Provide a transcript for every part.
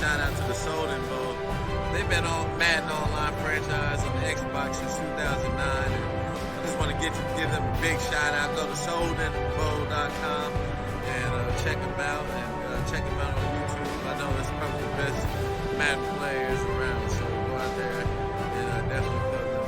shout out to the Soden Bowl. They've been on Madden Online Franchise on the Xbox since 2009. And I just want to give them a big shout out. Go to sodenbowl.com and check them out. And check them out on YouTube. I know that's probably the best Madden players around. So go out there and definitely plug them.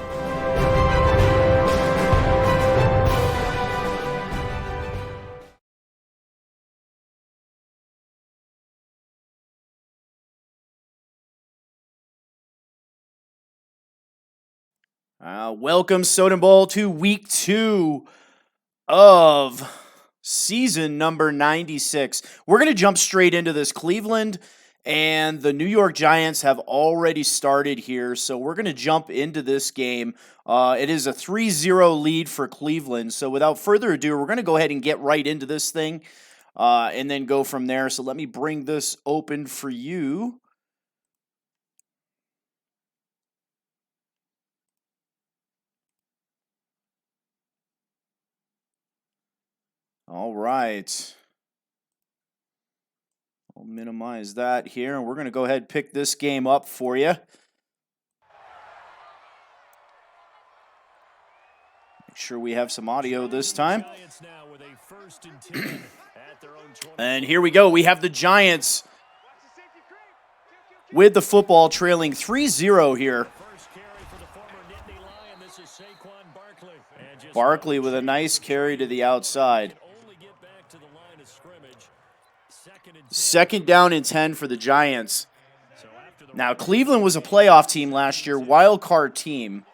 Welcome, Soden Bowl, to week 2 of season number 96. We're going to jump straight into this. Cleveland and the New York Giants have already started here, so we're going to jump into this game. It is a 3-0 lead for Cleveland, so without further ado, we're going to go ahead and get right into this thing and then go from there. So let me bring this open for you. All right. I'll minimize that here, and we're going to go ahead and pick this game up for you. Make sure we have some audio this time. And here we go. We have the Giants with the football trailing 3-0 here. Barkley with a nice carry to the outside. Second down and 10 for the Giants. Now, Cleveland was a playoff team last year, wild card team.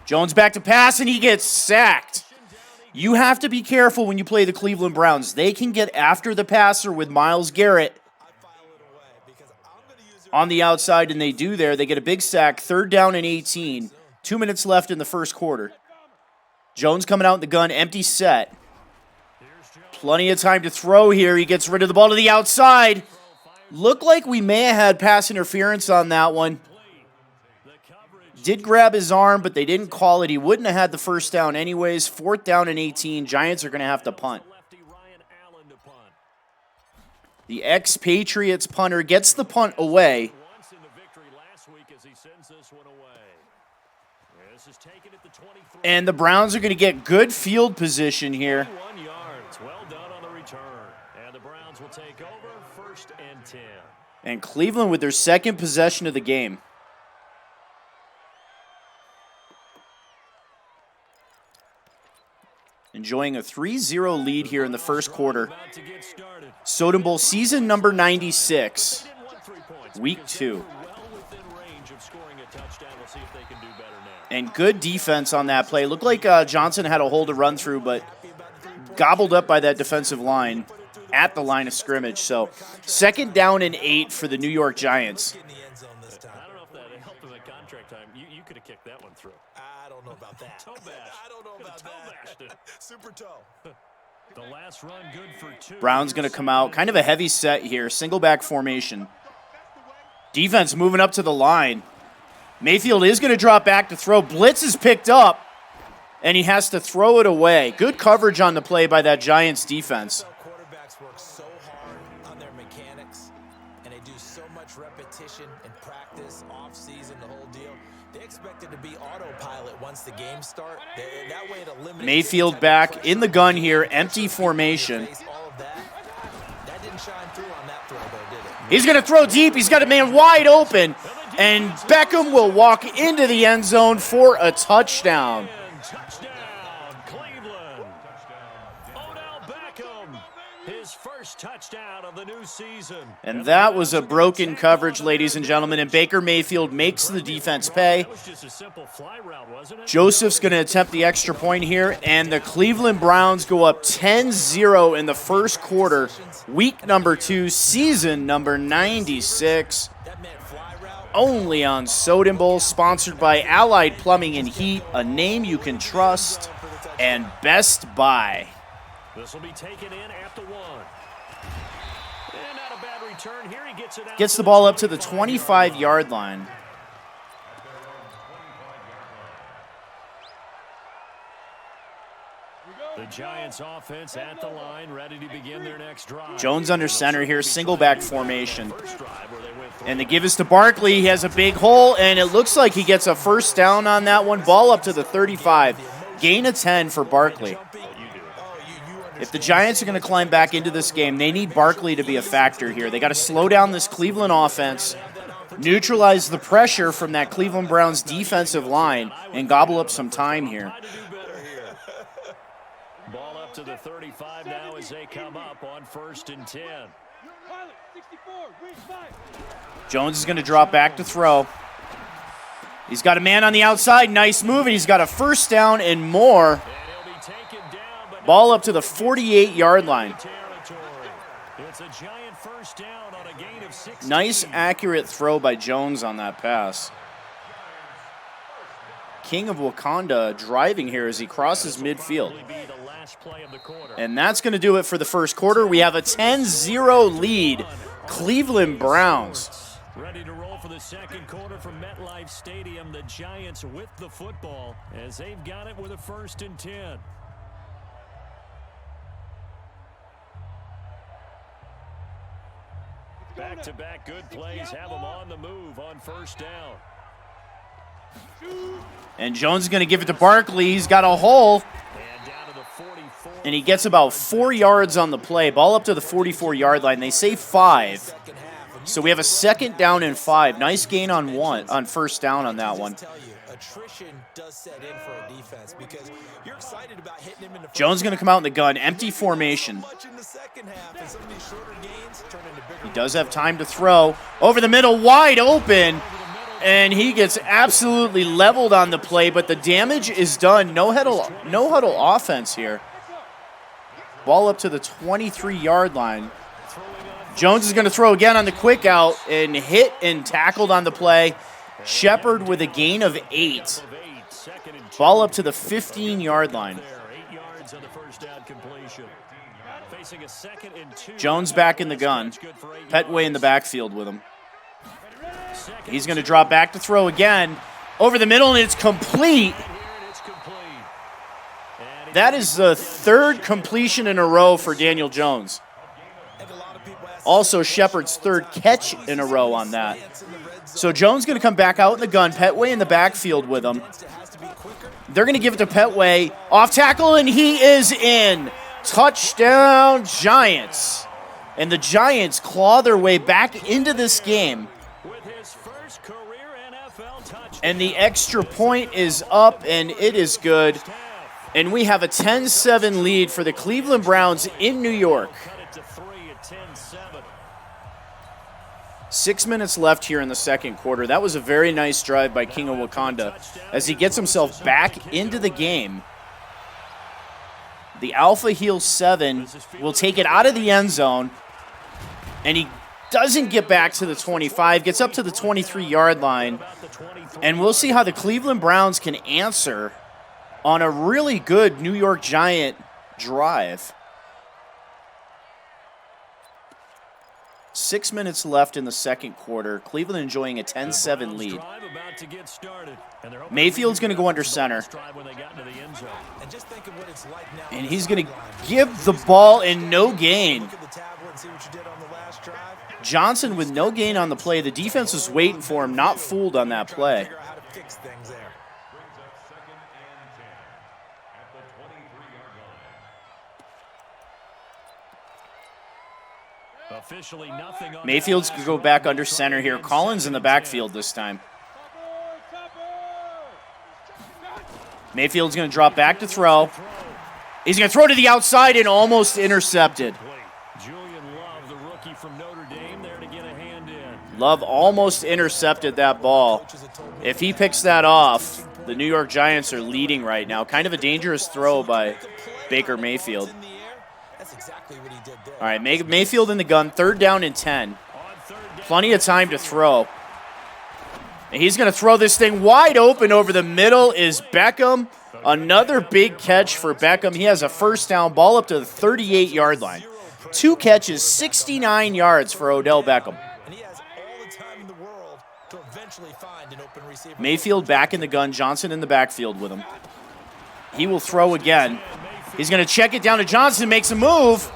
Jones back to pass, and he gets sacked. You have to be careful when you play the Cleveland Browns. They can get after the passer with Myles Garrett on the outside, and they do there. They get a big sack, third down and 18. 2 minutes left in the first quarter. Jones coming out in the gun, empty set. Plenty of time to throw here. He gets rid of the ball to the outside. Looked like we may have had pass interference on that one. Did grab his arm, but they didn't call it. He wouldn't have had the first down anyways. Fourth down and 18. Giants are going to have to punt. The ex-Patriots punter gets the punt away. And the Browns are going to get good field position here. And Cleveland with their second possession of the game. Enjoying a 3-0 lead here in the first quarter. Soden Bowl season number 96, week 2. And good defense on that play. Looked like Johnson had a hole to run through, but gobbled up by that defensive line at the line of scrimmage. So, second down and 8 for the New York Giants. I don't know if that helped him at contract time. You could have kicked that one through. I don't know about that. Toe bash. I don't know about that. Super toe. The last run good for 2. Brown's going to come out. Kind of a heavy set here. Single back formation. Defense moving up to the line. Mayfield is going to drop back to throw. Blitz is picked up, and he has to throw it away. Good coverage on the play by that Giants defense. Quarterbacks work so hard on their mechanics, and they do so much repetition and practice, off-season, the whole deal. They expect it to be autopilot once the game starts. That way it eliminates Mayfield back in the gun here, empty formation. That didn't shine through on that throw, though, did it? He's going to throw deep. He's got a man wide open. And Beckham will walk into the end zone for a touchdown. Touchdown, Cleveland. Odell Beckham, his first touchdown of the new season. And that was a broken coverage, ladies and gentlemen. And Baker Mayfield makes the defense pay. That was just a simple fly route, wasn't it? Joseph's going to attempt the extra point here. And the Cleveland Browns go up 10-0 in the first quarter. Week number 2, season number 96. Only on Soden Bowl, sponsored by Allied Plumbing and Heat, a name you can trust, and Best Buy. This will be taken in at the 1. And not a bad return here. He gets it out. Gets the ball up to the 25-yard line. The Giants offense at the line, ready to begin their next drive. Jones under center here, single back formation. And the give is to Barkley. He has a big hole, and it looks like he gets a first down on that one. Ball up to the 35. Gain of 10 for Barkley. If the Giants are going to climb back into this game, they need Barkley to be a factor here. They got to slow down this Cleveland offense, neutralize the pressure from that Cleveland Browns defensive line, and gobble up some time here. Ball up to the 35 now as they come up on 1st and 10. Jones is going to drop back to throw. He's got a man on the outside. Nice move, and he's got a first down and more. Ball up to the 48-yard line. It's a giant first down on a gain of 16. Nice, accurate throw by Jones on that pass. King of Wakanda driving here as he crosses midfield. And that's going to do it for the first quarter. We have a 10-0 lead. Cleveland Browns. Ready to roll for the second quarter from MetLife Stadium. The Giants with the football as they've got it with a 1st and 10. Back-to-back good plays have them on the move on 1st down. And Jones is going to give it to Barkley. He's got a hole. And he gets about 4 yards on the play. Ball up to the 44-yard line. They say 5. So we have a 2nd down and 5. Nice gain on 1st down on that one. Jones going to come out in the gun. Empty formation. He does have time to throw. Over the middle, wide open. And he gets absolutely leveled on the play, but the damage is done. No huddle offense here. Ball up to the 23-yard line. Jones is going to throw again on the quick out and hit and tackled on the play. Shepard with a gain of 8. Ball up to the 15-yard line. Jones back in the gun. Petway in the backfield with him. He's going to drop back to throw again. Over the middle, and it's complete. That is the 3rd completion in a row for Daniel Jones. Also, Shepard's 3rd catch in a row on that. So Jones going to come back out in the gun. Petway in the backfield with him. They're going to give it to Petway. Off tackle, and he is in. Touchdown, Giants. And the Giants claw their way back into this game. And the extra point is up, and it is good. And we have a 10-7 lead for the Cleveland Browns in New York. 6 minutes left here in the second quarter. That was a very nice drive by King of Wakanda as he gets himself back into the game. The Alpha Heel 7 will take it out of the end zone, and he doesn't get back to the 25, gets up to the 23-yard line, and we'll see how the Cleveland Browns can answer on a really good New York Giant drive. 6 minutes left in the second quarter. Cleveland enjoying a 10-7 lead. Mayfield's going to go under center. And he's going to give the ball and no gain. Johnson with no gain on the play. The defense was waiting for him, not fooled on that play. Mayfield's going to go back under center here. Collins in the backfield this time. Mayfield's going to drop back to throw. He's going to throw to the outside and almost intercepted. Love almost intercepted that ball. If he picks that off, the New York Giants are leading right now. Kind of a dangerous throw by Baker Mayfield. All right, Mayfield in the gun, 3rd down and 10. Plenty of time to throw. And he's going to throw this thing wide open. Over the middle is Beckham. Another big catch for Beckham. He has a first down, ball up to the 38-yard line. 2 catches, 69 yards for Odell Beckham. Mayfield back in the gun, Johnson in the backfield with him. He will throw again. He's going to check it down to Johnson, makes a move,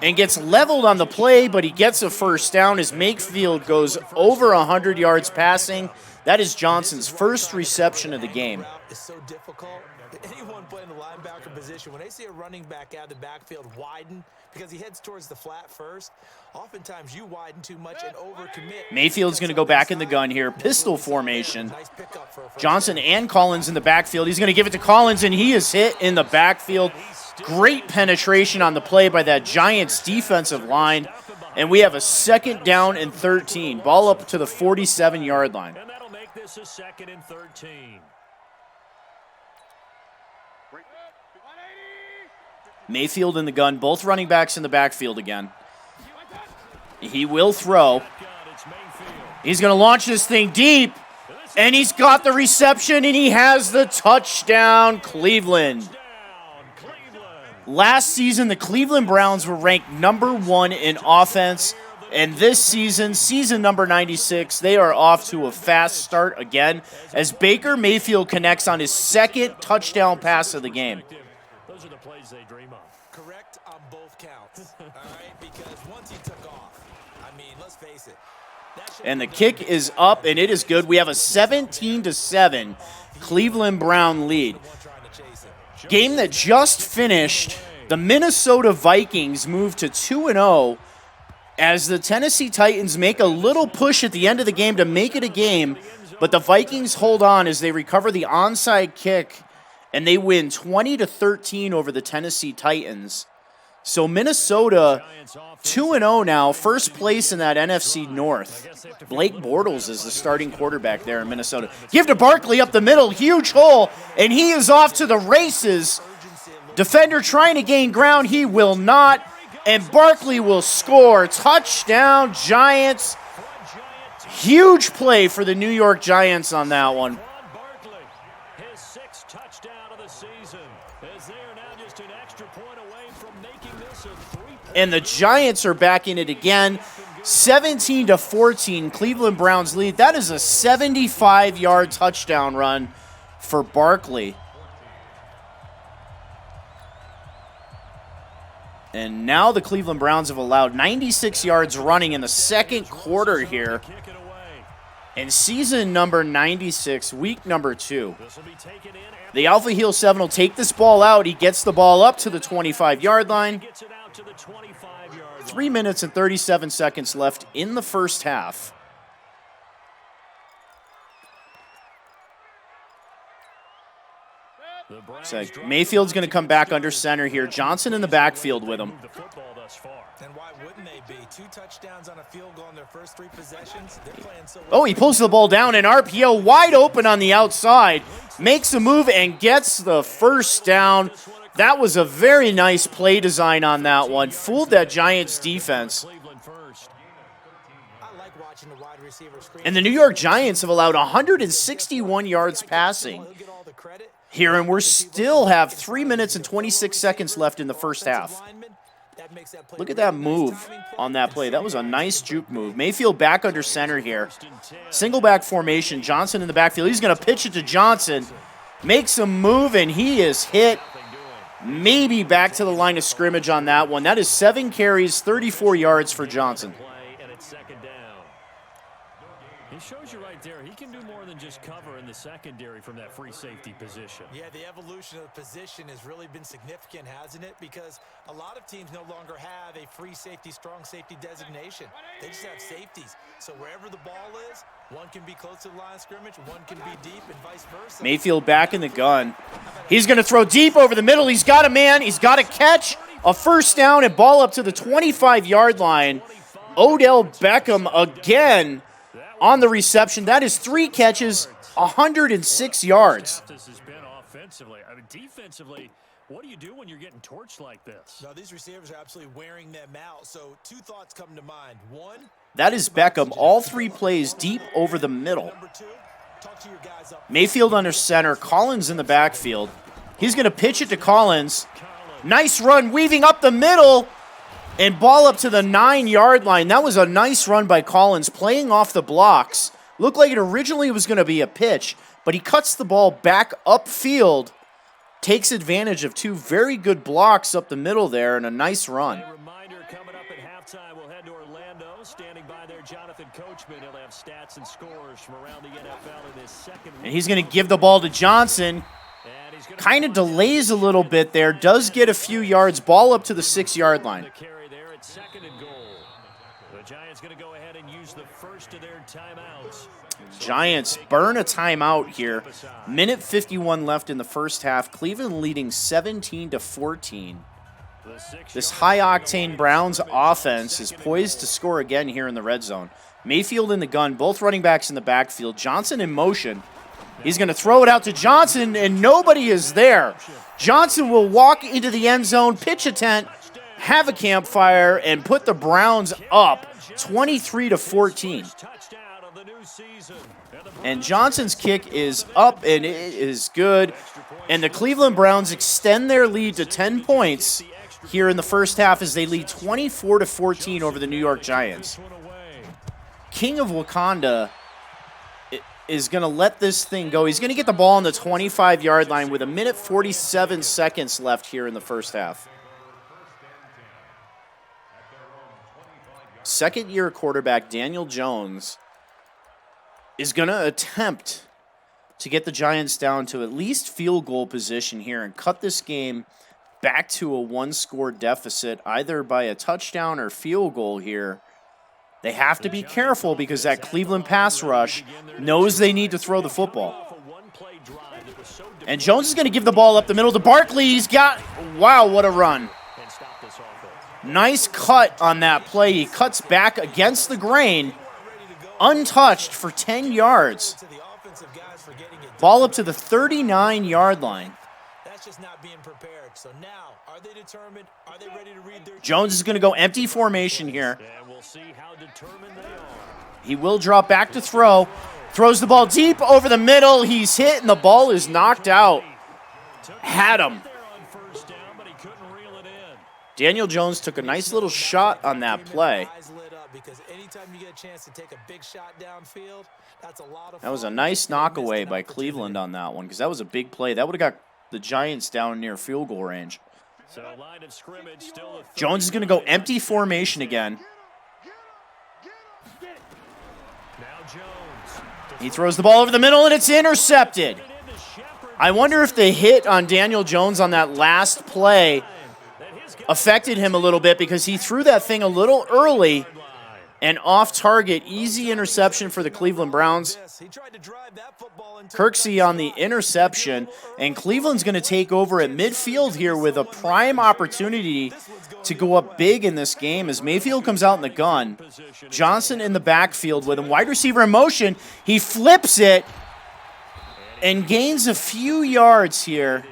and gets leveled on the play, but he gets a first down as Mayfield goes over 100 yards passing. That is Johnson's first reception of the game. It's so difficult. Anyone playing the linebacker position, when they see a running back out of the backfield widen because he heads towards the flat first, oftentimes you widen too much and overcommit. Mayfield's going to go back in the gun here. Pistol formation. Johnson and Collins in the backfield. He's going to give it to Collins, and he is hit in the backfield. Great penetration on the play by that Giants defensive line. And we have a 2nd down and 13. Ball up to the 47-yard line. And that'll make this a 2nd and 13. Mayfield in the gun. Both running backs in the backfield again. He will throw. He's going to launch this thing deep. And he's got the reception, and he has the touchdown, Cleveland. Last season, the Cleveland Browns were ranked number 1 in offense. And this season, season number 96, they are off to a fast start again as Baker Mayfield connects on his 2nd touchdown pass of the game. Those are the plays they dream of. Correct on both counts, all right? Because once he took off, I mean, let's face it. And the kick is up, and it is good. We have a 17-7 Cleveland Brown lead. Game that just finished, the Minnesota Vikings moved to 2-0 as the Tennessee Titans make a little push at the end of the game to make it a game, but the Vikings hold on as they recover the onside kick, and they win 20-13 over the Tennessee Titans. So Minnesota 2-0 now, first place in that NFC North. Blake Bortles is the starting quarterback there in Minnesota. Give to Barkley up the middle, huge hole, and he is off to the races. Defender trying to gain ground, he will not, and Barkley will score. Touchdown, Giants. Huge play for the New York Giants on that one. His 6th touchdown of the season, as they are now just an extra point away from making this a 3-point. And the Giants are back in it again. 17-14, Cleveland Browns lead. That is a 75-yard touchdown run for Barkley. And now the Cleveland Browns have allowed 96 yards running in the second quarter here. And season number 96, week number 2. The Alpha Heel 7 will take this ball out. He gets the ball up to the 25-yard line. 3 minutes and 37 seconds left in the first half. So Mayfield's going to come back under center here. Johnson in the backfield with him. And why wouldn't they be? 2 touchdowns on a field goal in their first 3 possessions. They're playing so well. Oh, he pulls the ball down, and RPO wide open on the outside. Makes a move and gets the first down. That was a very nice play design on that one. Fooled that Giants defense. And the New York Giants have allowed 161 yards passing here, and we still have 3 minutes and 26 seconds left in the first half. Look at that move on that play. That was a nice juke move. Mayfield back under center here. Single back formation. Johnson in the backfield. He's going to pitch it to Johnson. Makes a move, and he is hit. Maybe back to the line of scrimmage on that one. That is 7 carries, 34 yards for Johnson. He shows you right there, he can do more than just cover in the secondary from that free safety position. Yeah, the evolution of the position has really been significant, hasn't it? Because a lot of teams no longer have a free safety, strong safety designation. They just have safeties. So wherever the ball is, one can be close to the line of scrimmage, one can be deep, and vice versa. Mayfield back in the gun. He's going to throw deep over the middle. He's got a man. He's got a catch, a first down, and ball up to the 25-yard line. Odell Beckham again on the reception. That is 3 catches, 106 yards. This has been offensively. I mean, defensively, what do you do when you're getting torched like this? No, these receivers are absolutely wearing them out. So 2 thoughts come to mind. One, that is Beckham. All 3 plays deep over the middle. Mayfield under center. Collins in the backfield. He's going to pitch it to Collins. Nice run, weaving up the middle. And ball up to the 9-yard line. That was a nice run by Collins, playing off the blocks. Looked like it originally was going to be a pitch, but he cuts the ball back upfield takes advantage of two very good blocks up the middle there and a nice run. A reminder coming up at halftime, we'll head to Orlando. Standing by there, Jonathan Coachman. He'll have stats and scores from around the NFL in his second week. And he's going to give the ball to Johnson. Kind of delays a little bit there. Does get a few yards. Ball up to the 6-yard line. The carry there at 2nd and goal. The Giants going to go ahead and use the first of their timeouts. Giants burn a timeout here. Minute 51 left in the first half. Cleveland leading 17-14. This high-octane Browns offense is poised to score again here in the red zone. Mayfield in the gun, both running backs in the backfield. Johnson in motion. He's going to throw it out to Johnson, and nobody is there. Johnson will walk into the end zone, pitch a tent, have a campfire, and put the Browns up 23-14. And Johnson's kick is up, and it is good. And the Cleveland Browns extend their lead to 10 points here in the first half as they lead 24-14 over the New York Giants. King of Wakanda is going to let this thing go. He's going to get the ball on the 25-yard line with 1:47 left here in the first half. Second-year quarterback Daniel Jones is going to attempt to get the Giants down to at least field goal position here and cut this game back to a one-score deficit, either by a touchdown or field goal here. They have to be careful because that Cleveland pass rush knows they need to throw the football. And Jones is going to give the ball up the middle to Barkley. He's got, wow, what a run. Nice cut on that play. He cuts back against the grain, untouched for 10 yards. Ball up to the 39-yard line. That's just not being prepared. So now, are they determined? Are they ready to read their... Jones is going to go empty formation here. And we'll see how determined they are. He will drop back to throw. Throws the ball deep over the middle. He's hit, and the ball is knocked out. Had him. Daniel Jones took a nice little shot on that play. That was a nice knockaway by Cleveland on that one because that was a big play. That would have got the Giants down near field goal range. So line of scrimmage, still Jones is going to go empty formation again. Now Jones. He throws the ball over the middle, and it's intercepted. I wonder if the hit on Daniel Jones on that last play affected him a little bit because he threw that thing a little early and off target. Easy interception for the Cleveland Browns. Kirksey on the interception, and Cleveland's going to take over at midfield here with a prime opportunity to go up big in this game as Mayfield comes out in the gun. Johnson in the backfield with him. Wide receiver in motion. He flips it and gains a few yards here.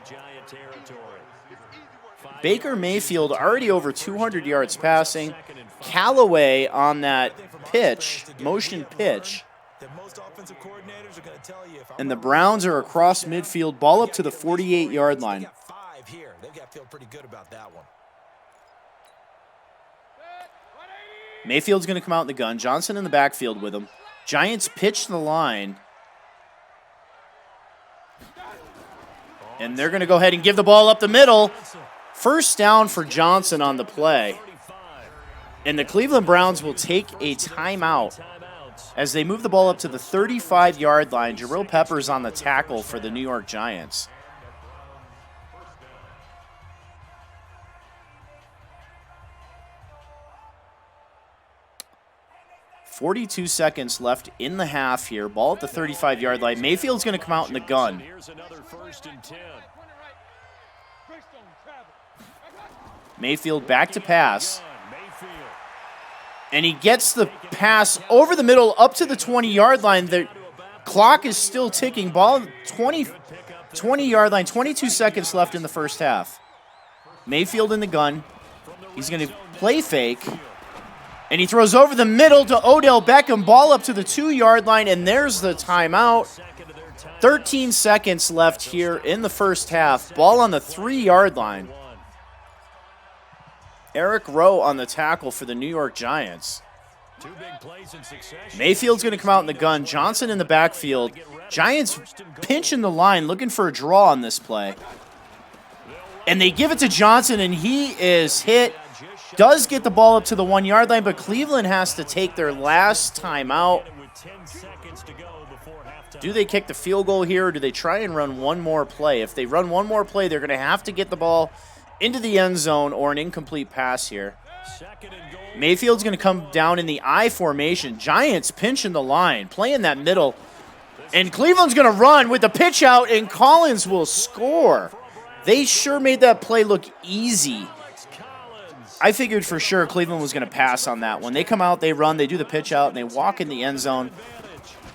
Baker Mayfield already over 200 yards passing. Callaway on that pitch, motion pitch. And the Browns are across midfield, ball up to the 48-yard line. Mayfield's going to come out in the gun. Johnson in the backfield with him. Giants pitch the line. And they're going to go ahead and give the ball up the middle. First down for Johnson on the play. And the Cleveland Browns will take a timeout as they move the ball up to the 35-yard line. Jabril Peppers on the tackle for the New York Giants. .42 seconds left in the half here. Ball at the 35-yard line. Mayfield's going to come out in the gun. Mayfield back to pass. And he gets the pass over the middle up to the 20-yard line. The clock is still ticking. Ball 20-yard line, 22 seconds left in the first half. Mayfield in the gun. He's going to play fake. And he throws over the middle to Odell Beckham. Ball up to the 2-yard line, and there's the timeout. 13 seconds left here in the first half. Ball on the 3-yard line. Eric Rowe on the tackle for the New York Giants. Mayfield's going to come out in the gun. Johnson in the backfield. Giants pinching the line, looking for a draw on this play. And they give it to Johnson, and he is hit. Does get the ball up to the 1 yard line, but Cleveland has to take their last timeout. Do they kick the field goal here, or do they try and run one more play? If they run one more play, they're going to have to get the ball into the end zone or an incomplete pass here. Mayfield's going to come down in the I formation. Giants pinching the line, playing that middle. And Cleveland's going to run with the pitch out, and Collins will score. They sure made that play look easy. I figured for sure Cleveland was going to pass on that one. They come out, they run, they do the pitch out, and they walk in the end zone.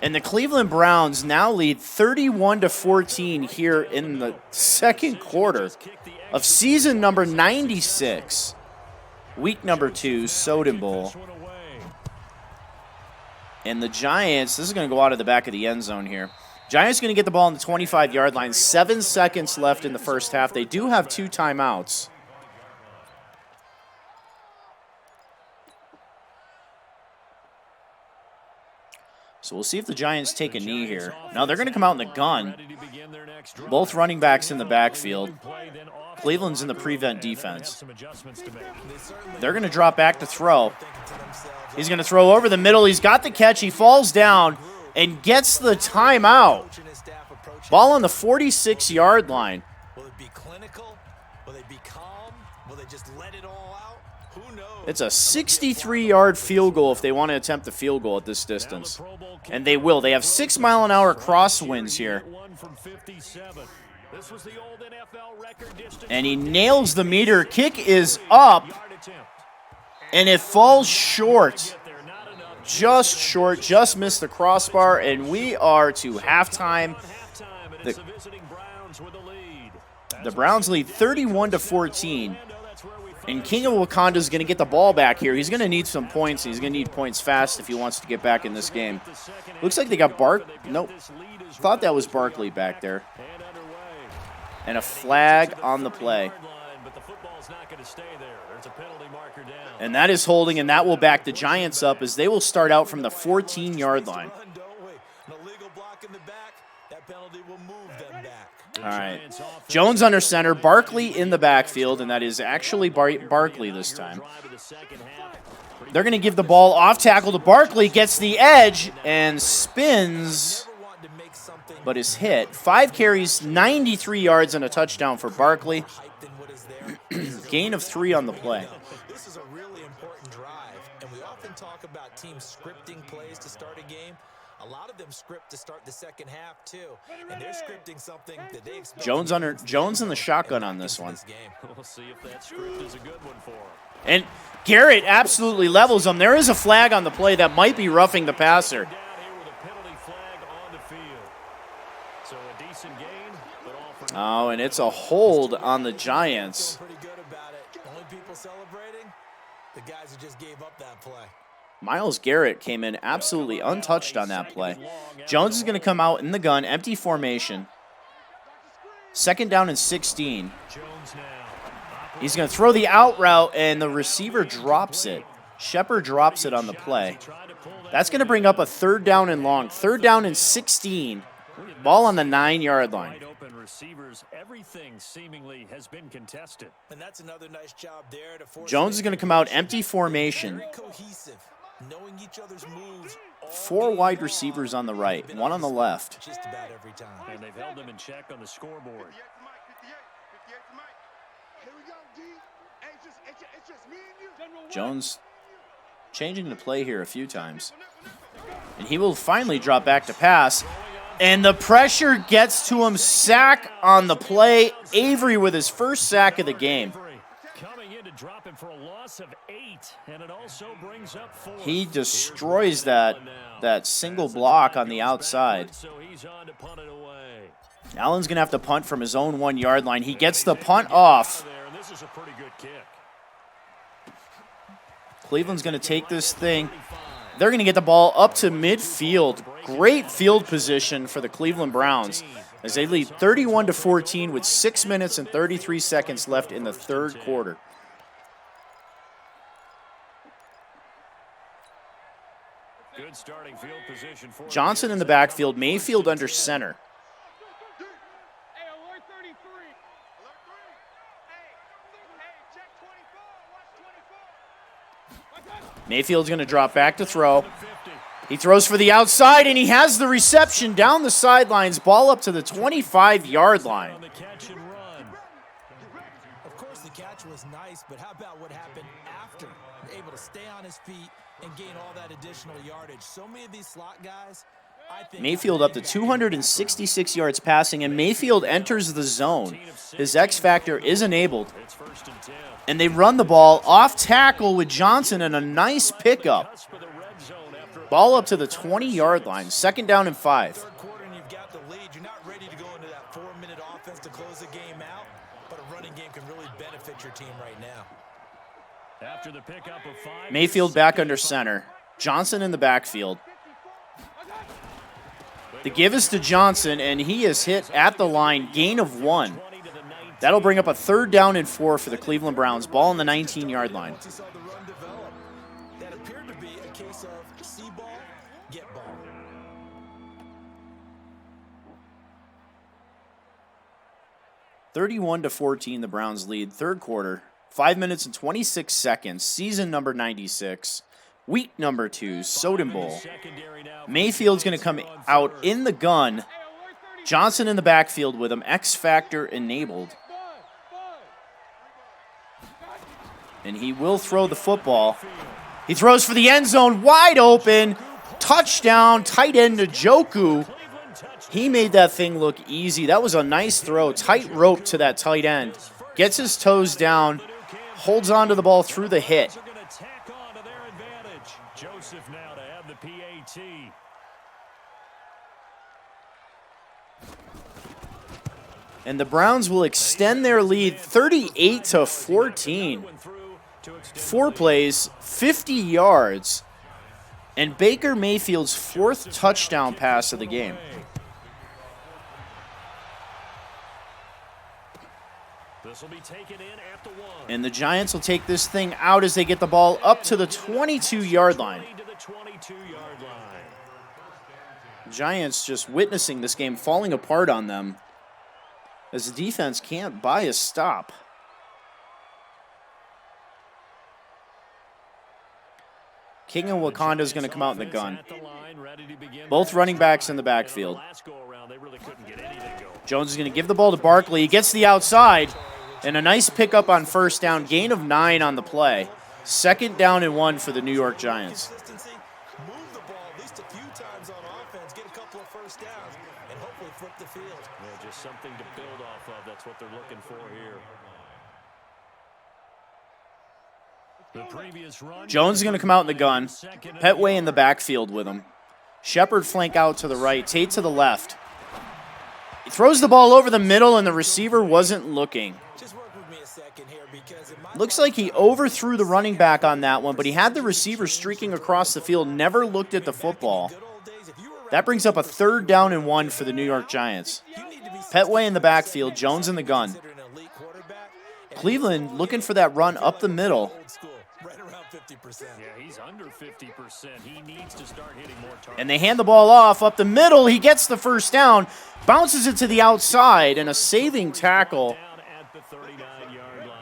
And the Cleveland Browns now lead 31-14 here in the second quarter of season number 96, week number 2, Soden Bowl. And the Giants, this is going to go out of the back of the end zone here. Giants going to get the ball on the 25-yard line. 7 seconds left in the first half. They do have 2 timeouts. So we'll see if the Giants take a knee here. Now they're going to come out in the gun. Both running backs in the backfield. Cleveland's in the prevent defense. They're going to drop back to throw. He's going to throw over the middle. He's got the catch. He falls down and gets the timeout. Ball on the 46-yard line. Will it be clinical? Will they be calm? Will they just let it all out? Who knows? It's a 63-yard field goal if they want to attempt the field goal at this distance. And they will. They have 6-mile-an-hour crosswinds here. And he nails the meter. Kick is up. And it falls short. Just short. Just missed the crossbar. And we are to halftime. The Browns lead 31-14. And King of Wakanda is going to get the ball back here. He's going to need some points. He's going to need points fast if he wants to get back in this game. Looks like they got Nope. Thought that was Barkley back there. And a flag on the play. And that is holding, and that will back the Giants up as they will start out from the 14-yard line. All right. Jones under center, Barkley in the backfield, and that is actually Barkley this time. They're going to give the ball off tackle to Barkley, gets the edge, and spins, but is hit. 5 carries, 93 yards, and a touchdown for Barkley. Gain of 3 on the play. This is a really important drive, and we often talk about teams scripting plays to start a game. A lot of them script to start the second half too, and they're scripting something that they expect. Jones in the shotgun on this one. We'll see if that script is a good one for him. And Garrett absolutely levels him. There is a flag on the play that might be roughing the passer. Oh, and it's a hold on the Giants. Pretty good about it. Only people celebrating the guys who just gave up that play. Myles Garrett came in absolutely untouched on that play. Jones is going to come out in the gun, empty formation. 2nd down and 16. He's going to throw the out route, and the receiver drops it. Shepard drops it on the play. That's going to bring up a 3rd down and long. 3rd down and 16. Ball on the 9-yard line. Everything seemingly has been contested. And that's another nice job there to force Jones is going to come out empty formation. very cohesive, knowing each other's moves. 4 wide receivers on the right, 1 on the left. Just about every time. And they've held them in check on the scoreboard. Jones changing the play here a few times. And he will finally drop back to pass. And the pressure gets to him. Sack on the play. Avery with his first sack of the game. Coming in to drop him for a loss of 8, and it also brings up 4. He destroys that single block on the outside. So he's on to punt it away. Allen's going to have to punt from his own 1-yard line. He gets the punt off. And this is a pretty good kick. Cleveland's going to take this thing. They're going to get the ball up to midfield. Great field position for the Cleveland Browns as they lead 31-14 with 6 minutes and 33 seconds left in the 3rd quarter. Good starting field position for Johnson in the backfield, Mayfield under center. Mayfield's going to drop back to throw. He throws for the outside, and he has the reception down the sidelines. Ball up to the 25-yard line. Of course, the catch was nice, but how about what happened after? Able to stay on his feet and gain all that additional yardage. So many of these slot guys, I think Mayfield up to 266 yards passing, and Mayfield enters the zone. His X factor is enabled. And they run the ball off tackle with Johnson and a nice pickup. Ball up to the 20-yard line. 2nd down and 5. third quarter and you've got the lead. You're not ready to go into that 4-minute offense to close the game out, but a running game can really benefit your team right now. After the pickup of 5, Mayfield back under center. Johnson in the backfield. The give is to Johnson, and he is hit at the line. Gain of 1. That'll bring up a 3rd down and 4 for the Cleveland Browns. Ball on the 19-yard line. Once you saw the run develop, that appeared to be a case of see ball, get ball. 31-14, the Browns lead. 3rd quarter. 5 minutes and 26 seconds. Season number 96. Week number 2, Soden Bowl. Mayfield's going to come out in the gun. Johnson in the backfield with him. X factor enabled. And he will throw the football. He throws for the end zone, wide open. Touchdown, tight end Njoku. He made that thing look easy. That was a nice throw. Tight rope to that tight end. Gets his toes down. Holds on to the ball through the hit. Joseph now to have the PAT. And the Browns will extend their lead 38-14. 4 plays, 50 yards, and Baker Mayfield's 4th touchdown pass of the game. This will be taken in at the 1. And the Giants will take this thing out as they get the ball up to the 22-yard line. To the 22-yard line. Giants just witnessing this game falling apart on them as the defense can't buy a stop. King and Wakanda is going to come out in the gun. Both running backs in the backfield. Jones is going to give the ball to Barkley. He gets the outside, and a nice pickup on 1st down. Gain of 9 on the play. 2nd down and 1 for the New York Giants. Consistency, move the ball at least a few times on offense, get a couple of first downs, and hopefully flip the field. Yeah, just something to build off of. That's what they're looking for here. The previous run. Jones is going to come out in the gun. Petway in the backfield with him. Shepard flank out to the right. Tate to the left. He throws the ball over the middle, and the receiver wasn't looking. Just work with me a second here because in my Looks like he overthrew the running back on that one, but he had the receiver streaking across the field, never looked at the football. good old days, if you were That brings up a 3rd down and 1 for the New York Giants. you need to be Petway in the backfield, Jones in the gun. considered an elite quarterback, and Cleveland looking for that run up the middle. old school, right around 50%. Yeah, he's under 50%. He needs to start hitting more targets. And they hand the ball off up the middle. He gets the 1st down, bounces it to the outside, and a saving tackle. Down at the 39-yard line.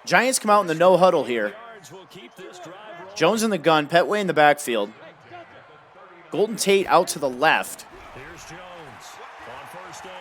Giants come out in the no huddle here. Yards will keep this drive rolling. Jones in the gun, Petway in the backfield. Golden Tate out to the left. Here's Jones on 1st down.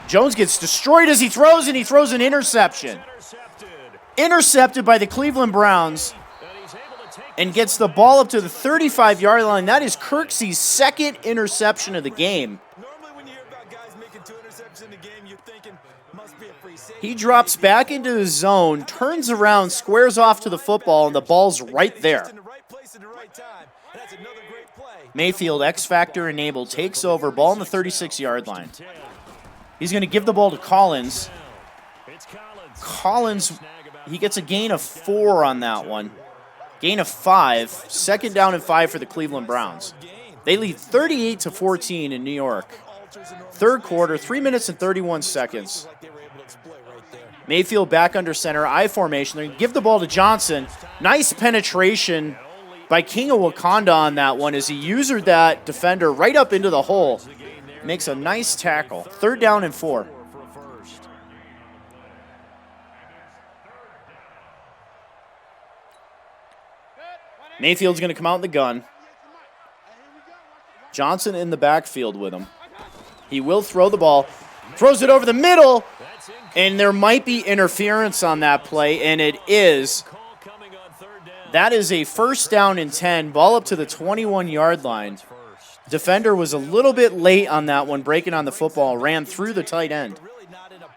Jones gets destroyed as he throws, and he throws an interception. Intercepted. Intercepted by the Cleveland Browns, And he's able to take and gets the ball up to the 35-yard line. That is Kirksey's 2nd interception of the game. Normally when you hear about guys making 2 interceptions in a game, you're thinking, must be a free safety. He drops back into the zone, turns around, squares off to the football, and the ball's right there. In the right place at the right time. And that's another great play. Mayfield, X Factor enabled, takes over, ball on the 36-yard line. 10. He's going to give the ball to Collins. It's Collins. Collins, he gets a gain of 4 on that one. Gain of 5. 2nd down and 5 for the Cleveland Browns. They lead 38-14 in New York. 3rd quarter, 3 minutes and 31 seconds. Like they were able to exploit right there. Mayfield back under center, I formation. They're going to give the ball to Johnson. Nice penetration by King of Wakanda on that one as he usered that defender right up into the hole. Makes a nice tackle. 3rd down and 4. For a first. Mayfield's going to come out in the gun. Johnson in the backfield with him. He will throw the ball. Throws it over the middle. And there might be interference on that play, and it is. That is a first down and 10. Ball up to the 21-yard line. Defender was a little bit late on that one, breaking on the football, ran through the tight end.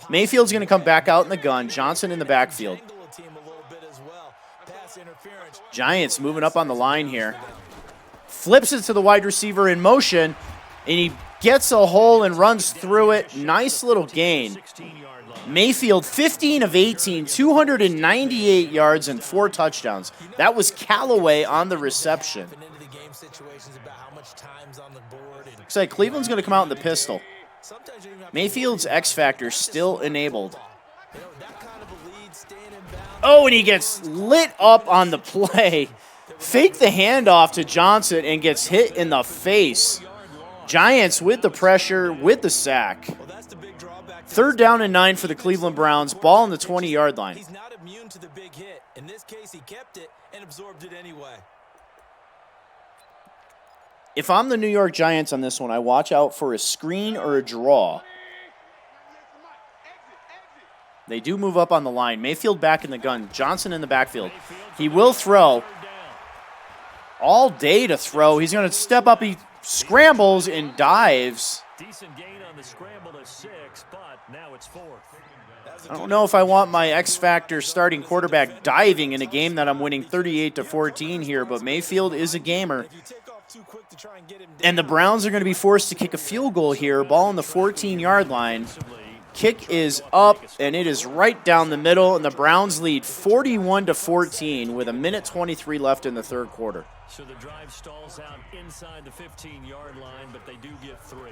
Mayfield's going to come back out in the gun. Johnson in the backfield. Giants moving up on the line here. Flips it to the wide receiver in motion, and he gets a hole and runs through it. Nice little gain. Mayfield, 15 of 18, 298 yards and 4 touchdowns. That was Callaway on the reception. Looks like Cleveland's going to come out in the pistol. Mayfield's X Factor still enabled. Oh, and he gets lit up on the play. Fake the handoff to Johnson and gets hit in the face. Giants with the pressure, with the sack. 3rd down and 9 for the Cleveland Browns. Ball on the 20-yard line. He's not immune to the big hit. In this case, he kept it and absorbed it anyway. If I'm the New York Giants on this one, I watch out for a screen or a draw. They do move up on the line. Mayfield back in the gun. Johnson in the backfield. He will throw. All day to throw. He's going to step up. He scrambles and dives. Decent gain on the scramble to 6, but now it's 4th. I don't know if I want my X Factor starting quarterback diving in a game that I'm winning 38-14 here, but Mayfield is a gamer. And the Browns are going to be forced to kick a field goal here. Ball on the 14-yard line. Kick is up, and it is right down the middle, and the Browns lead 41-14 with 1:23 left in the 3rd quarter. So the drive stalls out inside the 15-yard line, but they do get 3.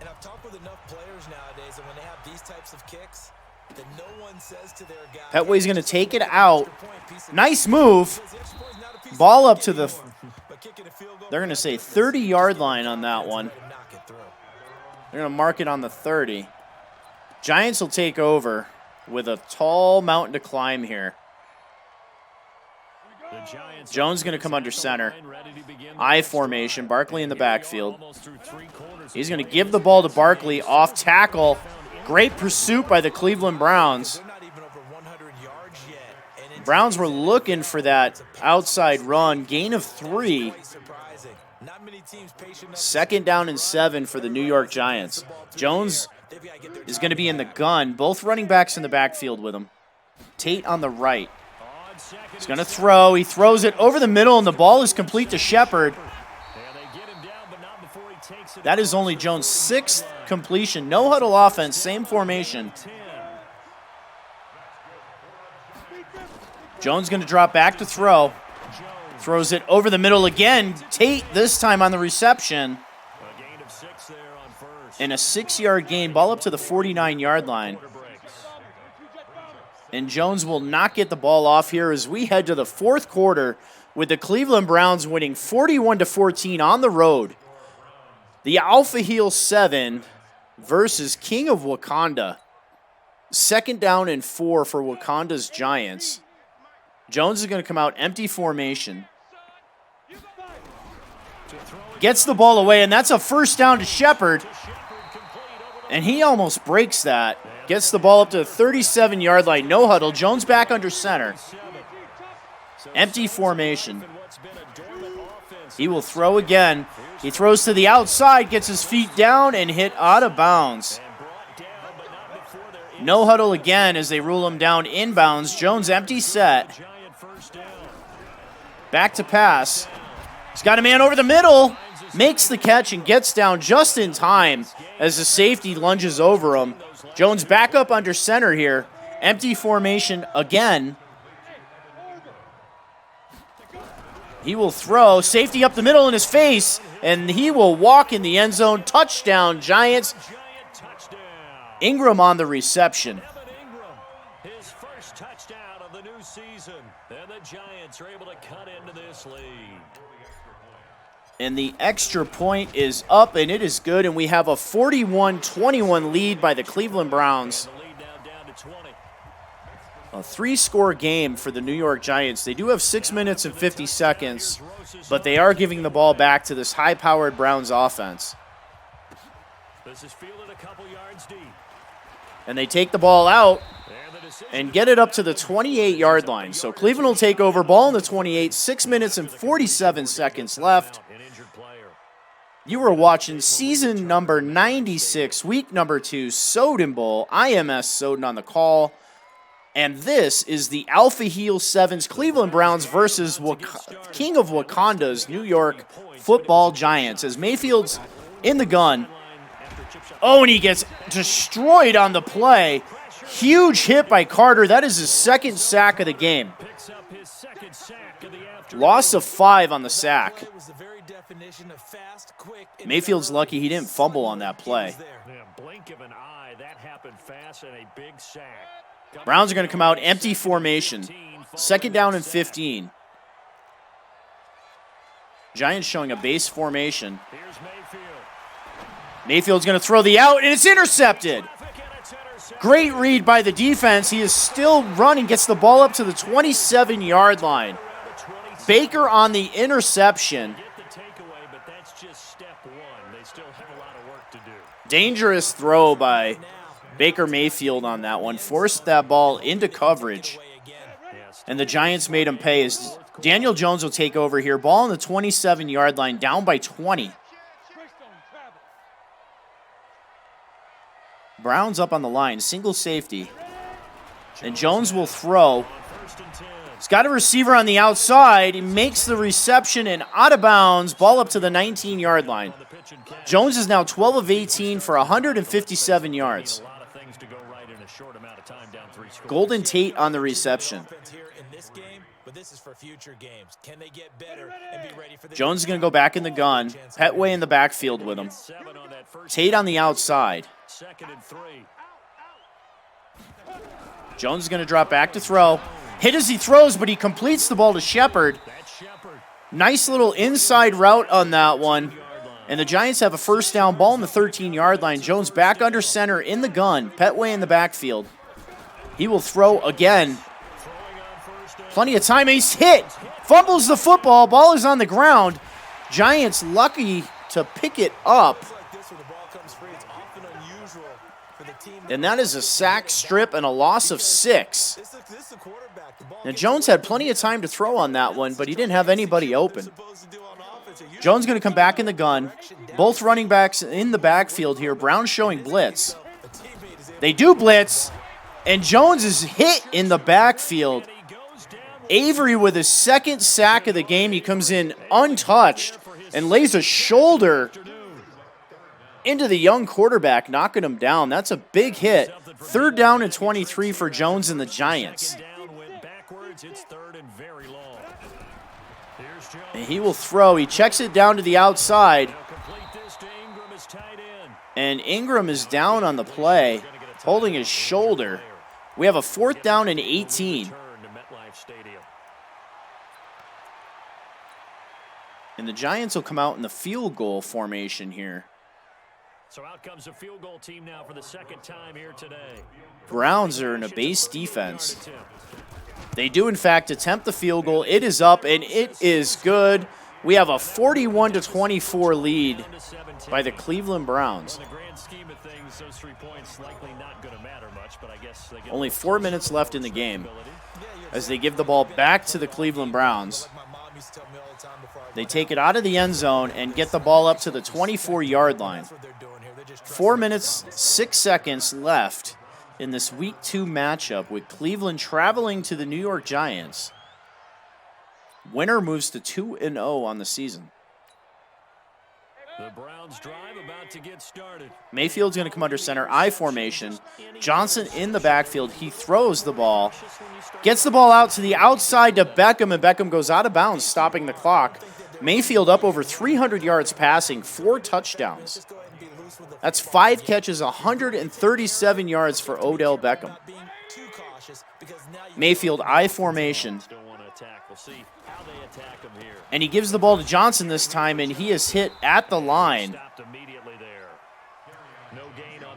And I've talked with enough players nowadays, and when they have these types of kicks, that no one says to their guy, Petway's going to take it out. Nice move. Ball up to the, they're going to say 30-yard line on that one. They're going to mark it on the 30. Giants will take over with a tall mountain to climb here. Jones going to come under center. I formation. Barkley in the backfield. He's going to give the ball to Barkley off tackle. Great pursuit by the Cleveland Browns. Browns were looking for that outside run. Gain of 3. 2nd down and 7 for the New York Giants. Jones is going to be in the gun. Both running backs in the backfield with him. Tate on the right. He's going to throw. He throws it over the middle, and the ball is complete to Shepard. That is only Jones' 6th completion. No huddle offense, same formation. Jones going to drop back to throw. Throws it over the middle again. Tate this time on the reception. And a 6-yard gain. Ball up to the 49-yard line. And Jones will not get the ball off here as we head to the 4th quarter with the Cleveland Browns winning 41-14 on the road. The Alpha Heel 7 versus King of Wakanda. 2nd down and 4 for Wakanda's Giants. Jones is going to come out empty formation. Gets the ball away, and that's a first down to Shepard. And he almost breaks that. Gets the ball up to the 37-yard line. No huddle. Jones back under center. Empty formation. He will throw again. He throws to the outside, gets his feet down, and hit out of bounds. No huddle again as they rule him down inbounds. Jones empty set. Back to pass. He's got a man over the middle. Makes the catch and gets down just in time as the safety lunges over him. Jones back up under center here. Empty formation again. He will throw. Safety up the middle in his face, and he will walk in the end zone. Touchdown, Giants. Ingram on the reception. His first touchdown of the new season. And the Giants are able to cut into this lead. And the extra point is up, and it is good. And we have a 41-21 lead by the Cleveland Browns. a 3-score game for the New York Giants. They do have 6 minutes and 50 seconds, but they are giving the ball back to this high-powered Browns offense. This is fielded a couple yards deep. And they take the ball out and get it up to the 28-yard line. So Cleveland will take over, ball in the 28, 6 minutes and 47 seconds left. You were watching season number 96, week number 2, Soden Bowl. IMS Soden on the call. And this is the Alpha Heel 7's Cleveland Browns versus King of Wakanda's New York Football Giants. As Mayfield's in the gun. Oh, and he gets destroyed on the play. Huge hit by Carter. That is his second sack of the game. Loss of 5 on the sack. Mayfield's lucky he didn't fumble on that play. Blink of an eye, that happened fast and a big sack. Browns are going to come out empty formation. 2nd down and 15. Giants showing a base formation. Mayfield's going to throw the out, and it's intercepted. Great read by the defense. He is still running, gets the ball up to the 27-yard line. Baker on the interception. Dangerous throw by Baker Mayfield on that one. Forced that ball into coverage. And the Giants made him pay. As Daniel Jones will take over here. Ball on the 27-yard line, down by 20. Browns up on the line, single safety. And Jones will throw. He's got a receiver on the outside. He makes the reception and out of bounds. Ball up to the 19-yard line. Jones is now 12 of 18 for 157 yards. Golden Tate on the reception. Jones is going to go back in the gun. Petway in the backfield with him. Tate on the outside. Jones is going to drop back to throw. Hit as he throws, but he completes the ball to Shepard. Nice little inside route on that one. And the Giants have a first down, ball on the 13-yard line. Jones back under center in the gun. Petway in the backfield. He will throw again. Plenty of time. He's hit. Fumbles the football. Ball is on the ground. Giants lucky to pick it up. And that is a sack, strip, and a loss of 6. Now, Jones had plenty of time to throw on that one, but he didn't have anybody open. Jones going to come back in the gun. Both running backs in the backfield here. Brown showing blitz. They do blitz, and Jones is hit in the backfield. Avery with his second sack of the game. He comes in untouched and lays a shoulder into the young quarterback, knocking him down. That's a big hit. 3rd down and 23 for Jones and the Giants. And he will throw. He checks it down to the outside. And Ingram is down on the play, holding his shoulder. We have a 4th down and 18. And the Giants will come out in the field goal formation here. So out comes the field goal team now for the 2nd time here today. Browns are in a base defense. They do, in fact, attempt the field goal. It is up, and it is good. We have a 41-24 lead by the Cleveland Browns. Only 4 minutes left in the game as they give the ball back to the Cleveland Browns. They take it out of the end zone and get the ball up to the 24-yard line. 4 minutes, 6 seconds left in this Week 2 matchup with Cleveland traveling to the New York Giants. Winner moves to 2-0 on the season. The Browns drive about to get started. Mayfield's going to come under center, I formation. Johnson in the backfield. He throws the ball. Gets the ball out to the outside to Beckham, and Beckham goes out of bounds, stopping the clock. Mayfield up over 300 yards passing, 4 touchdowns. That's 5 catches, 137 yards for Odell Beckham. Mayfield, I formation. And he gives the ball to Johnson this time, and he is hit at the line.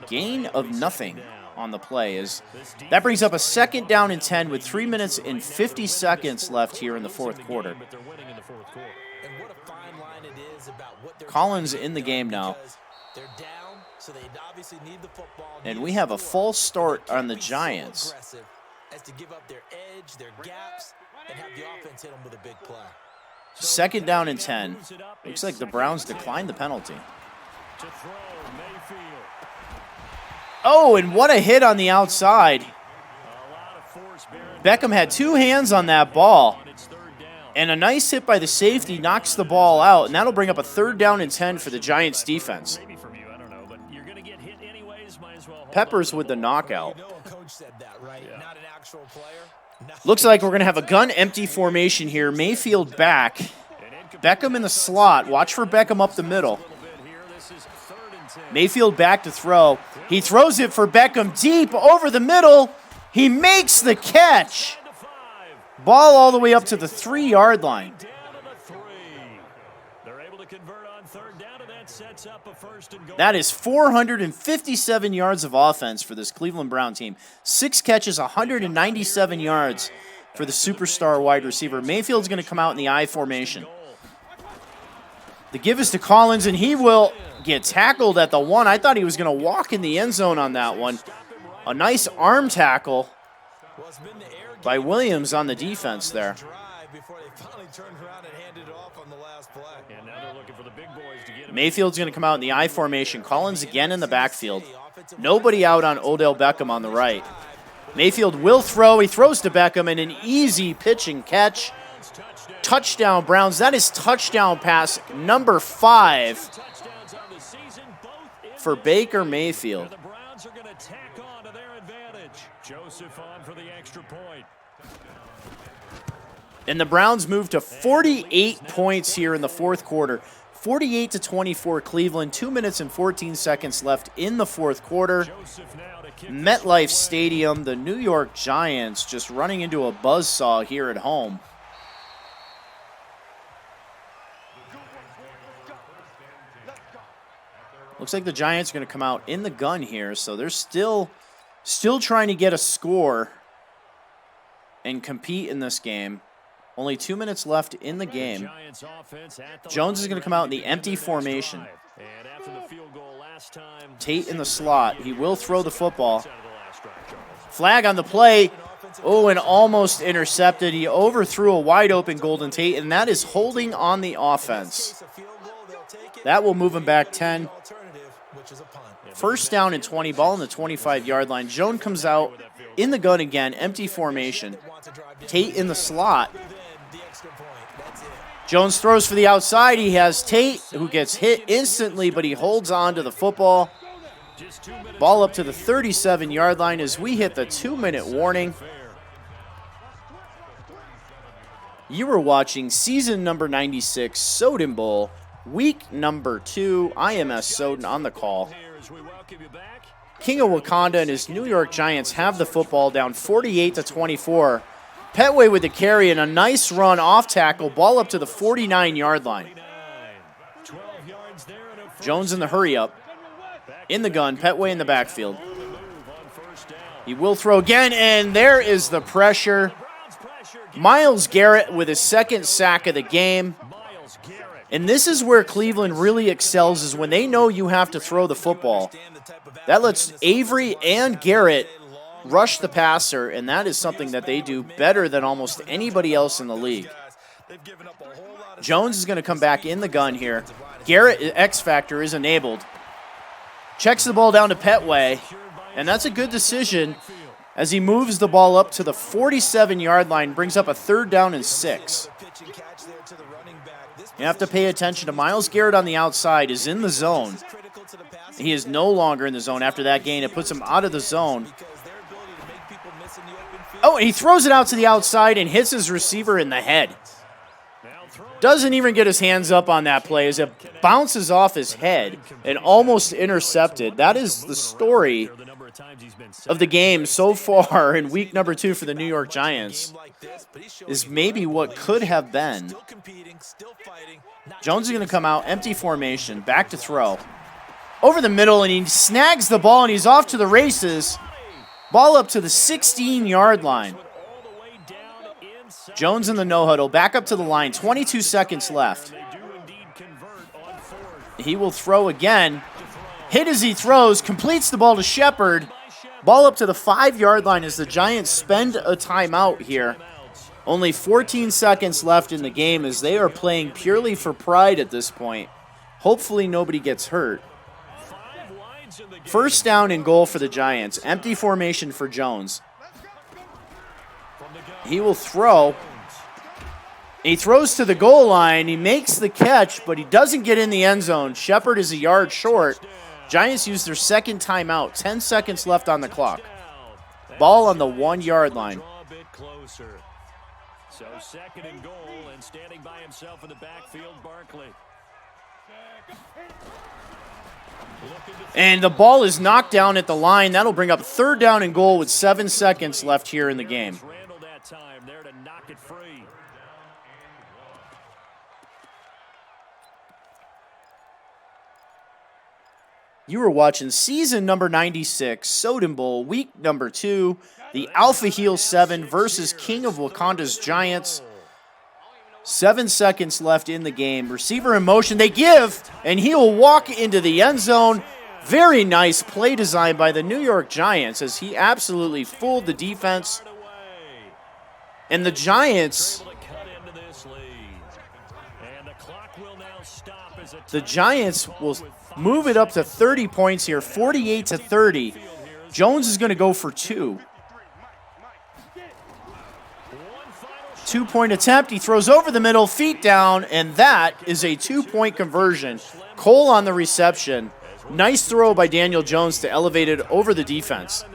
Gain of nothing on the play. As that brings up a 2nd down and 10 with 3 minutes and 50 seconds left here in the fourth quarter. Collins in the game now. And we have a false start on the Giants. As to give up their edge, their gaps, and have the offense hit them with a big play. 2nd down and 10. Looks like the Browns declined the penalty. Oh, and what a hit on the outside. Beckham had 2 hands on that ball. And a nice hit by the safety knocks the ball out, and that'll bring up a 3rd down and 10 for the Giants defense. Peppers with the knockout. Looks like we're going to have a gun empty formation here. Mayfield back. Beckham in the slot. Watch for Beckham up the middle. Mayfield back to throw. He throws it for Beckham deep over the middle. He makes the catch. Ball all the way up to the 3-yard line. That is 457 yards of offense for this Cleveland Brown team. 6 catches, 197 yards for the superstar wide receiver. Mayfield's going to come out in the I formation. The give is to Collins, and he will get tackled at the 1. I thought he was going to walk in the end zone on that one. A nice arm tackle by Williams on the defense there. Mayfield's going to come out in the I formation. Collins again in the backfield. Nobody out on Odell Beckham on the right. Mayfield will throw. He throws to Beckham, and an easy pitch and catch. Touchdown, Browns. That is touchdown pass number 5 for Baker Mayfield. And the Browns move to 48 points here in the fourth quarter. 48-24 Cleveland. 2 minutes and 14 seconds left in the fourth quarter. MetLife Stadium, the New York Giants just running into a buzzsaw here at home. Looks like the Giants are going to come out in the gun here, so they're still trying to get a score and compete in this game. Only 2 minutes left in the game. Jones is going to come out in the empty formation. Tate in the slot. He will throw the football. Flag on the play. Oh, and almost intercepted. He overthrew a wide-open Golden Tate, and that is holding on the offense. That will move him back 10. First down and 20, ball on the 25-yard line. Jones comes out in the gun again, empty formation. Tate in the slot. Jones throws for the outside. He has Tate, who gets hit instantly, but he holds on to the football. Ball up to the 37-yard line as we hit the 2-minute warning. You were watching season number 96, Soden Bowl, week number 2. IMS Soden on the call. King of Wakanda and his New York Giants have the football down 48-24. Petway with the carry and a nice run off tackle. Ball up to the 49-yard line. Jones in the hurry up. In the gun. Petway in the backfield. He will throw again, and there is the pressure. Myles Garrett with his second sack of the game. And this is where Cleveland really excels, is when they know you have to throw the football. That lets Avery and Garrett rush the passer, and that is something that they do better than almost anybody else in the league. Jones is going to come back in the gun here. Garrett, X Factor, is enabled. Checks the ball down to Petway, and that's a good decision as he moves the ball up to the 47-yard line, brings up a 3rd down and 6. You have to pay attention to Myles Garrett on the outside, is in the zone. He is no longer in the zone after that gain. It puts him out of the zone. Oh, and he throws it out to the outside and hits his receiver in the head. Doesn't even get his hands up on that play as it bounces off his head and almost intercepted. That is the story of the game so far in week number 2 for the New York Giants, is maybe what could have been. Jones is going to come out, empty formation, back to throw. Over the middle, and he snags the ball, and he's off to the races. Ball up to the 16-yard line. Jones in the no-huddle, back up to the line, 22 seconds left. He will throw again. Hit as he throws, completes the ball to Shepard. Ball up to the 5-yard line as the Giants spend a timeout here. Only 14 seconds left in the game as they are playing purely for pride at this point. Hopefully nobody gets hurt. First down and goal for the Giants. Empty formation for Jones. He will throw. He throws to the goal line. He makes the catch, but he doesn't get in the end zone. Shepard is a yard short. Giants use their second timeout. 10 seconds left on the clock. Ball on the 1-yard line. So second and goal, and standing by himself in the backfield, Barkley. And the ball is knocked down at the line. That'll bring up third down and goal with 7 seconds left here in the game. That time there to knock it free. You were watching season number 96, Soden Bowl, week number 2, the Alpha Heel 7 versus King of Wakanda's Giants. 7 seconds left in the game. Receiver in motion, they give, and he'll walk into the end zone. Very nice play design by the New York Giants as he absolutely fooled the defense. And the Giants... The Giants will move it up to 30 points here, 48-30. Jones is going to go for 2. 2-point attempt. He throws over the middle, feet down, and that is a 2-point conversion. Cole on the reception. Nice throw by Daniel Jones to elevate it over the defense.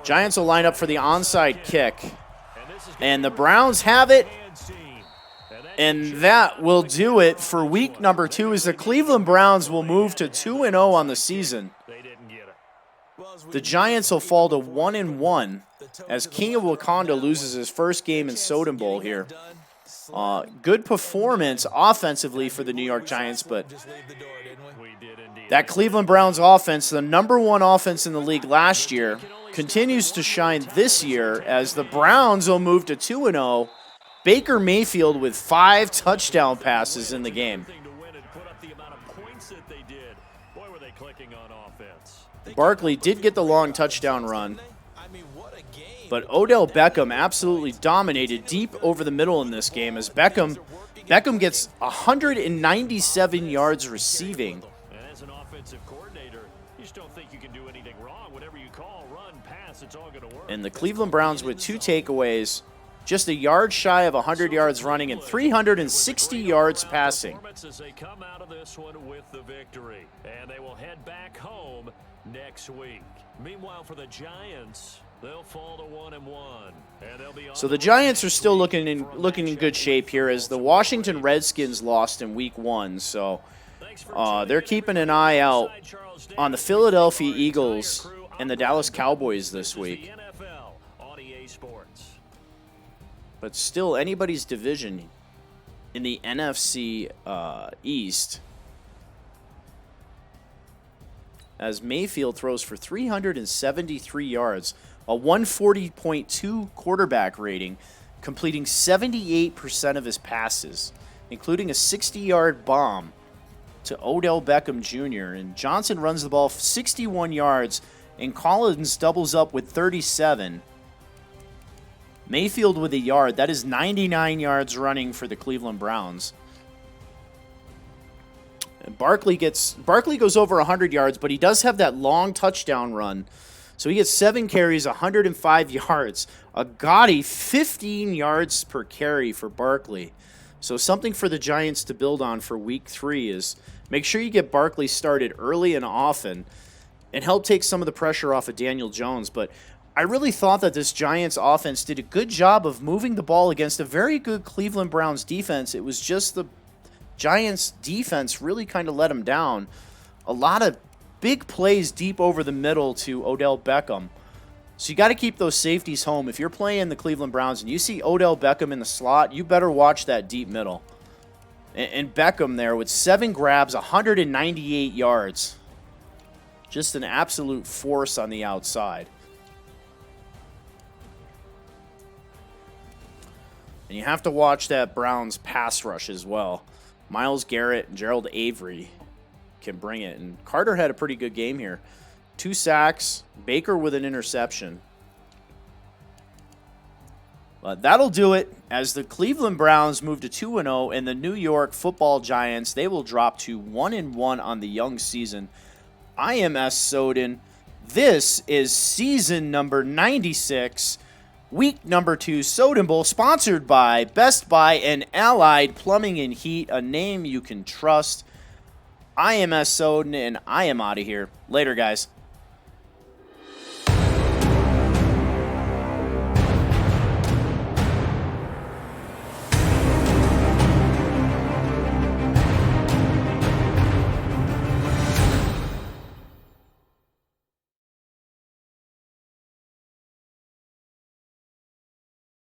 Giants will line up for the onside kick. And the Browns have it. And that will do it for week number 2 as the Cleveland Browns will move to 2-0 on the season. The Giants will fall to 1-1 as King of Wakanda loses his first game in Soden Bowl here. Good performance offensively for the New York Giants, but that Cleveland Browns offense, the number 1 offense in the league last year, continues to shine this year as the Browns will move to 2-0. Baker Mayfield with 5 touchdown passes in the game. Barkley did get the long touchdown run, but Odell Beckham absolutely dominated deep over the middle in this game as Beckham gets 197 yards receiving. And as an offensive coordinator, you just don't think you can do anything wrong. Whatever you call, run, pass, it's all going to work. And the Cleveland Browns with 2 takeaways, just a yard shy of 100 yards running and 360 yards passing. As they come out of this one with the victory, and they will head back home next week. Meanwhile, for the Giants, they'll fall to 1-1, and they'll be on. So the Giants are still looking in good shape here as the Washington Redskins lost in week 1. So they're keeping an eye out on the Philadelphia Eagles and the Dallas Cowboys this week. But still, anybody's division in the NFC East. As Mayfield throws for 373 yards, a 140.2 quarterback rating, completing 78% of his passes, including a 60-yard bomb to Odell Beckham Jr. And Johnson runs the ball 61 yards, and Collins doubles up with 37. Mayfield with a yard. That is 99 yards running for the Cleveland Browns. And Barkley goes over 100 yards, but he does have that long touchdown run. So he gets 7 carries, 105 yards. A gaudy 15 yards per carry for Barkley. So something for the Giants to build on for week 3 is make sure you get Barkley started early and often and help take some of the pressure off of Daniel Jones. But I really thought that this Giants offense did a good job of moving the ball against a very good Cleveland Browns defense. It was just the Giants defense really kind of let them down. A lot of big plays deep over the middle to Odell Beckham. So you got to keep those safeties home. If you're playing the Cleveland Browns and you see Odell Beckham in the slot, you better watch that deep middle. And Beckham there with 7 grabs, 198 yards. Just an absolute force on the outside. And you have to watch that Browns pass rush as well. Myles Garrett and Gerald Avery can bring it. And Carter had a pretty good game here. 2 sacks, Baker with an interception. But that'll do it as the Cleveland Browns move to 2-0, and the New York Football Giants, they will drop to 1-1 on the young season. I am S. Soden. This is season number 96, week number 2 Soden Bowl, sponsored by Best Buy and Allied Plumbing and Heat, a name you can trust. I am S. Soden, and I am out of here. Later, guys.